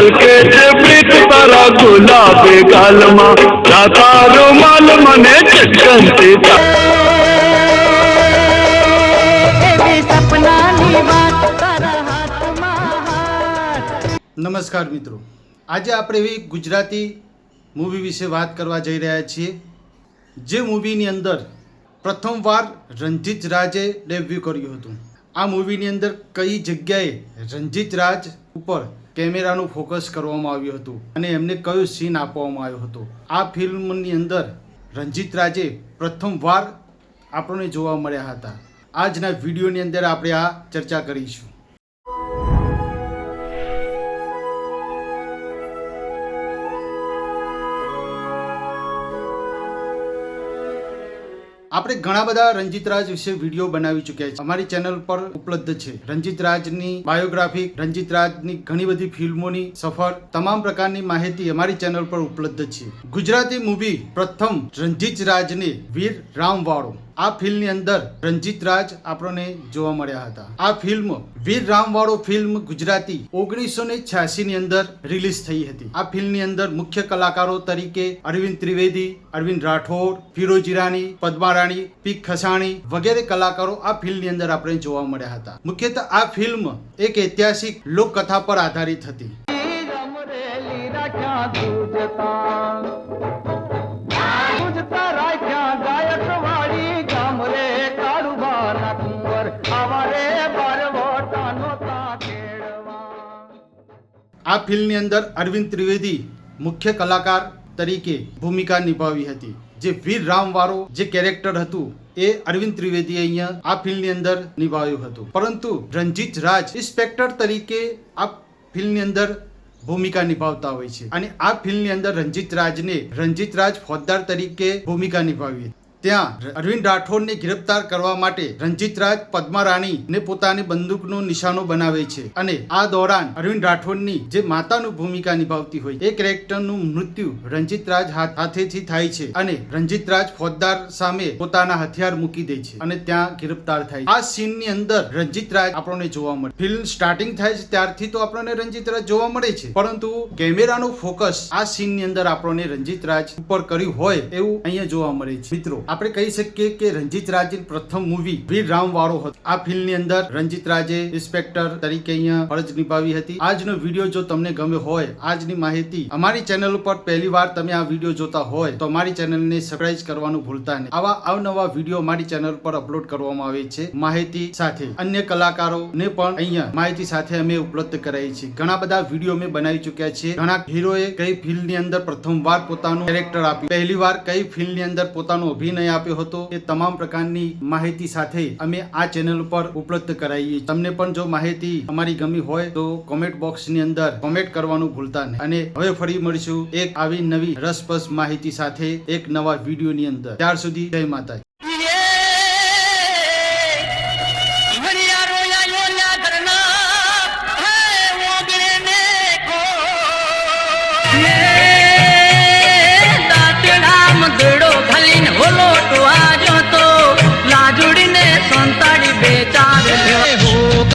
છલકે છે પ્રીત તારા ગુલાબે ગાલમાં તારો માલ મને ચટકનથી નમસ્કાર મિત્રો, આજે આપણે એવી ગુજરાતી મૂવી વિશે વાત કરવા જઈ રહ્યા છીએ જે મૂવીની અંદર પ્રથમવાર રણજીત રાજે ડેબ્યુ કર્યું હતું. આ મૂવીની અંદર કઈ જગ્યાએ રણજીત રાજ ઉપર કેમેરાનું ફોકસ કરવામાં આવ્યું હતું અને એમને કયો સીન આપવામાં આવ્યો હતો. આ ફિલ્મની અંદર રણજીત રાજે પ્રથમવાર આપણને જોવા મળ્યા હતા. આજના વિડીયોની અંદર આપણે આ ચર્ચા કરીશું. આપણે ઘણા બધા રણજીત રાજ વિશે વિડીયો બનાવી ચૂક્યા છે, અમારી ચેનલ પર ઉપલબ્ધ છે. રણજીત રાજની બાયોગ્રાફી, રણજીત રાજની ઘણી બધી ફિલ્મોની સફર, તમામ પ્રકારની માહિતી અમારી ચેનલ પર ઉપલબ્ધ છે. ગુજરાતી મૂવી પ્રથમ રણજીત રાજને વીર રામવાળો, આ ફિલ્મની અંદર રણજીત રાજ આપણને જોવા મળ્યા હતા. આ ફિલ્મ વીર રામવાળો ફિલ્મ ગુજરાતી 1986 ની અંદર રિલીઝ થઈ હતી. આ ફિલ્મની અંદર મુખ્ય કલાકારો તરીકે અરવિંદ ત્રિવેદી, અરવિંદ રાઠોડ, ફિરોઝ ઈરાની, પદ્મા રાણી, પી ખસાણી વગેરે કલાકારો આ ફિલ્મની અંદર આપણે જોવા મળ્યા હતા. મુખ્યતઃ આ ફિલ્મ એક ઐતિહાસિક લોકકથા પર આધારિત હતી. આ ફિલ્મની અંદર અરવિંદ ત્રિવેદી મુખ્ય કલાકાર તરીકે ભૂમિકા નિભાવી હતી. જે વીર રામવાળો જે કેરેક્ટર હતું એ અરવિંદ ત્રિવેદીએ અહીંયા આ ફિલ્મની અંદર નિભાવ્યું હતું. પરંતુ રણજીત રાજ ઇન્સ્પેક્ટર તરીકે આ ફિલ્મની અંદર ભૂમિકા નિભાવતા હોય છે અને આ ફિલ્મની અંદર રણજીત રાજ ફોજદાર તરીકે ભૂમિકા નિભાવી. ત્યાં અરવિંદ રાઠોડને ગિરફ્તાર કરવા માટે રણજીત રાજ પદ્મા રાણી ને પોતાની બંદૂકનો નિશાનો બનાવે છે અને આ દોરાન અરવિંદ રાઠોડની જે માતાનું ભૂમિકા નિભાવતી હોય એ કેરેક્ટરનું મૃત્યુ રણજીત રાજ હાથેથી થાય છે અને રણજીત રાજ ફોજદાર સામે પોતાના હથિયાર મૂકી દે છે અને ત્યાં ગિરફ્તાર થાય છે. આ સીનની અંદર રણજીત રાજ આપણને જોવા મળે. ફિલ્મ સ્ટાર્ટિંગ થાય છે ત્યારથી તો આપણને રણજીત રાજ જોવા મળે છે, પરંતુ કેમેરાનું ફોકસ આ સીનની અંદર આપણને રણજીત રાજ ઉપર કર્યું હોય એવું અહીંયા જોવા મળે છે. મિત્રો, આપણે કહી શકીએ કે રણજીત રાજની પ્રથમ મૂવી વીર રામવાળો હતો. આ ફિલ્મની અંદર રણજીત રાજે ઇન્સ્પેક્ટર તરીકે અહીંયા ફરજ નિભાવી હતી. આજનો વિડીયો જો તમને ગમ્યો હોય, આજની માહિતી અમારી ચેનલ ઉપર પહેલીવાર તમે આ વિડીયો જોતા હોય તો અમારી ચેનલને સબસ્ક્રાઇબ કરવાનું ભૂલતા નહીં. આવા અવનવા વિડીયો અમારી ચેનલ પર અપલોડ કરવામાં આવે છે. માહિતી સાથે અન્ય કલાકારોને પણ અહીંયા માહિતી સાથે અમે ઉપલબ્ધ કરાવી છે. ઘણા બધા વિડીયો અમે બનાવી ચૂક્યા છીએ. ઘણા હીરોએ કઈ ફિલ્મની અંદર પ્રથમવાર પોતાનું કેરેક્ટર આપ્યું, પહેલીવાર કઈ ફિલ્મની અંદર પોતાનો અભિનય આપ્યો હતો, એ તમામ પ્રકારની માહિતી સાથે અમે આ ચેનલ ઉપર ઉપલબ્ધ કરાવીએ. તમને પણ જો માહિતી અમારી ગમી હોય તો કોમેન્ટ બોક્સની અંદર કોમેન્ટ કરવાનું ભૂલતા નહીં. અને હવે ફરી મળીશું એક આવી નવી રસપ્રદ માહિતી સાથે એક નવા વિડીયોની અંદર. ત્યાર સુધી જય માતા. હોલો ટુઆ